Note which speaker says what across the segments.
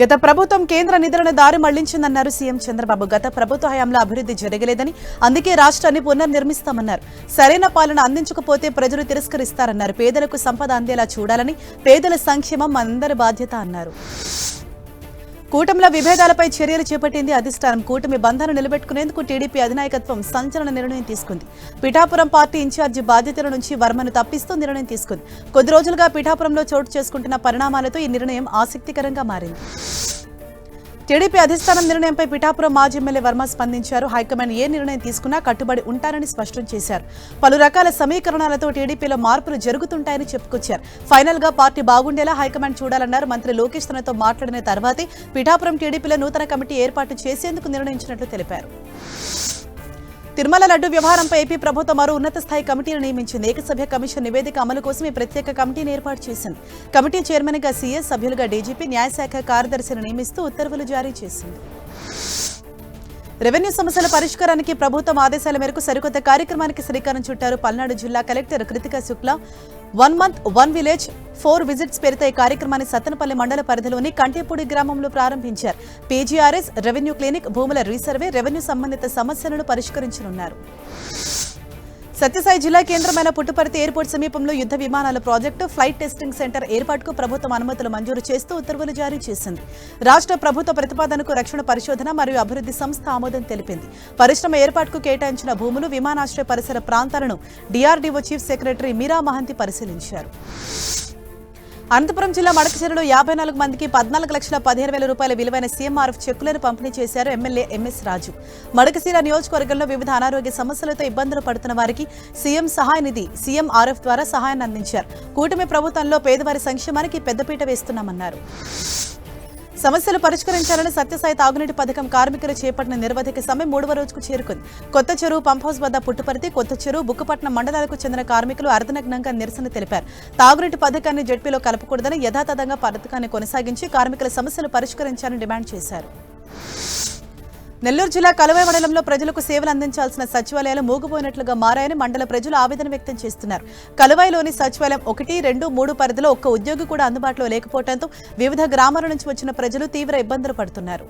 Speaker 1: గత ప్రభుత్వం కేంద్ర నిధులను దారి మళ్లించిందన్నారు సీఎం చంద్రబాబు. గత ప్రభుత్వ హయాంలో అభివృద్ధి జరగలేదని, అందుకే రాష్ట్రాన్ని పునర్నిర్మిస్తామన్నారు. సరైన పాలన అందించకపోతే ప్రజలు తిరస్కరిస్తారన్నారు. పేదలకు సంపద అందేలా చూడాలని, పేదల సంక్షేమం అందరి బాధ్యత అన్నారు. కూటమిల విభేదాలపై చర్యలు చేపట్టింది అధిష్టానం. కూటమి బంధాన్ని నిలబెట్టుకునేందుకు టీడీపీ అధినాయకత్వం సంచలన నిర్ణయం తీసుకుంది. పిఠాపురం పార్టీ ఇన్ఛార్జి బాధ్యతల నుంచి వర్మను తప్పిస్తూ నిర్ణయం తీసుకుంది. కొద్ది రోజులుగా పిఠాపురంలో చోటు చేసుకుంటున్న పరిణామాలతో ఈ నిర్ణయం ఆసక్తికరంగా మారింది. టీడీపీ అధిష్టానం నిర్ణయంపై పిఠాపురం మాజీ ఎమ్మెల్యే వర్మ స్పందించారు. హైకమాండ్ ఏ నిర్ణయం తీసుకున్నా కట్టుబడి ఉంటారని స్పష్టం చేశారు. పలు రకాల సమీకరణాలతో టీడీపీలో మార్పులు జరుగుతుంటాయని చెప్పుకొచ్చారు. ఫైనల్ గా పార్టీ బాగుండేలా హైకమాండ్ చూడాలన్నారు. మంత్రి లోకేష్ తనతో మాట్లాడిన తర్వాతే పిఠాపురం టీడీపీలో నూతన కమిటీ ఏర్పాటు చేసేందుకు నిర్ణయించినట్లు తెలిపారు. తిరుమల లడ్డు వ్యవహారంపై ఏపీ ప్రభుత్వం మరో ఉన్నత స్థాయి కమిటీని నియమించింది. ఏకసభ్య కమిషన్ నివేదిక అమలు కోసం ఈ ప్రత్యేక కమిటీని ఏర్పాటు చేసింది. కమిటీ చైర్మన్ గా సీఎస్, సభ్యులుగా డీజీపీ, న్యాయశాఖ కార్యదర్శిని నియమిస్తూ ఉత్తర్వులు జారీ చేసింది. రెవెన్యూ సమస్యల పరిష్కారానికి ప్రభుత్వం ఆదేశాల మేరకు సరికొత్త కార్యక్రమానికి శ్రీకారం చుట్టారు. పల్నాడు జిల్లా collector Kritika Shukla 1 month 1 village 4 visits పేరుతో ఈ కార్యక్రమాన్ని సత్తెనపల్లి మండల పరిధిలోని కంటేపూడి గ్రామంలో ప్రారంభించారు. పీజీఆర్ఎస్, రెవెన్యూ క్లినిక్, భూముల రీసర్వే, రెవెన్యూ సంబంధిత సమస్యలను పరిష్కరించనున్నారు. సత్యసాయి జిల్లా కేంద్రమైన పుట్టుపర్తి ఎయిర్పోర్ట్ సమీపంలో యుద్ధ విమానాల ప్రాజెక్టు, ఫ్లైట్ టెస్టింగ్ సెంటర్ ఏర్పాటుకు ప్రభుత్వం అనుమతులు మంజూరు చేస్తూ ఉత్తర్వులు జారీ చేసింది. రాష్ట్ర ప్రభుత్వ ప్రతిపాదనకు రక్షణ పరిశోధన మరియు అభివృద్ధి సంస్థ ఆమోదం తెలిపింది. పరిశ్రమ ఏర్పాటుకు కేటాయించిన భూములు, విమానాశ్రయ పరిసర ప్రాంతాలను డీఆర్డీఓ చీఫ్ సెక్రటరీ మీరా మహంతి పరిశీలించారు. అనంతపురం జిల్లా మడకశిరలో 54 మందికి 14,15,000 రూపాయల విలువైన సీఎంఆర్ఎఫ్ చెక్కులను పంపిణీ చేశారు ఎమ్మెల్యే ఎంఎస్ రాజు. మడకశిర నియోజకవర్గంలో వివిధ అనారోగ్య సమస్యలతో ఇబ్బందులు పడుతున్న వారికి సీఎం సహాయ నిధి, సీఎంఆర్ఎఫ్ ద్వారా సహాయాన్ని అందించారు. కూటమి ప్రభుత్వంలో పేదవారి సంక్షేమానికి పెద్దపీట వేస్తున్నామన్నారు. సమస్యలు పరిష్కరించాలని సత్యసాయి తాగునీటి పథకం కార్మికులు చేపట్టిన నిరవధిక సమ్మె 3వ రోజుకు చేరుకుంది. కొత్త చెరువు పంప్ హౌస్ వద్ద పుట్టుపర్తి, కొత్త చెరువు, బుక్కపట్నం మండలాలకు చెందిన కార్మికులు అర్ధనగ్నంగా నిరసన తెలిపారు. తాగునీటి పథకాన్ని జెడ్పీలో కలపకూడదని, యథాతథంగా పథకాన్ని కొనసాగించి కార్మికుల సమస్యలు పరిష్కరించాలని డిమాండ్ చేశారు. నెల్లూరు జిల్లా కలువాయి మండలంలో ప్రజలకు సేవలు అందించాల్సిన సచివాలయాలు మూగిపోయినట్లుగా మారాయని మండల ప్రజలు ఆవేదన వ్యక్తం చేస్తున్నారు. కలువాయిలోని సచివాలయం 1, 2, 3 పరిధిలో ఒక్క ఉద్యోగి కూడా అందుబాటులో లేకపోవడంతో వివిధ గ్రామాల నుంచి వచ్చిన ప్రజలు తీవ్ర ఇబ్బందులు పడుతున్నారు.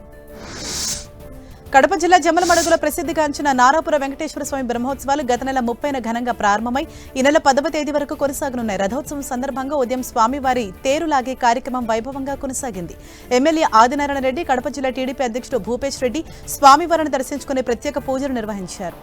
Speaker 1: కడప జిల్లా జమ్మలమడుగులో ప్రసిద్ధిగాంచిన నారాపుర వెంకటేశ్వర స్వామి బ్రహ్మోత్సవాలు గత నెల 30న ఘనంగా ప్రారంభమై ఈ నెల 10వ తేదీ వరకు కొనసాగనున్నాయి. రథోత్సవం సందర్భంగా ఉదయం స్వామివారి తేరు లాగే కార్యక్రమం వైభవంగా కొనసాగింది. ఎమ్మెల్యే ఆదినారాయణ రెడ్డి, కడప జిల్లా టీడీపీ అధ్యక్షుడు భూపేష్ రెడ్డి స్వామివారిని దర్శించుకుని ప్రత్యేక పూజలు నిర్వహించారు.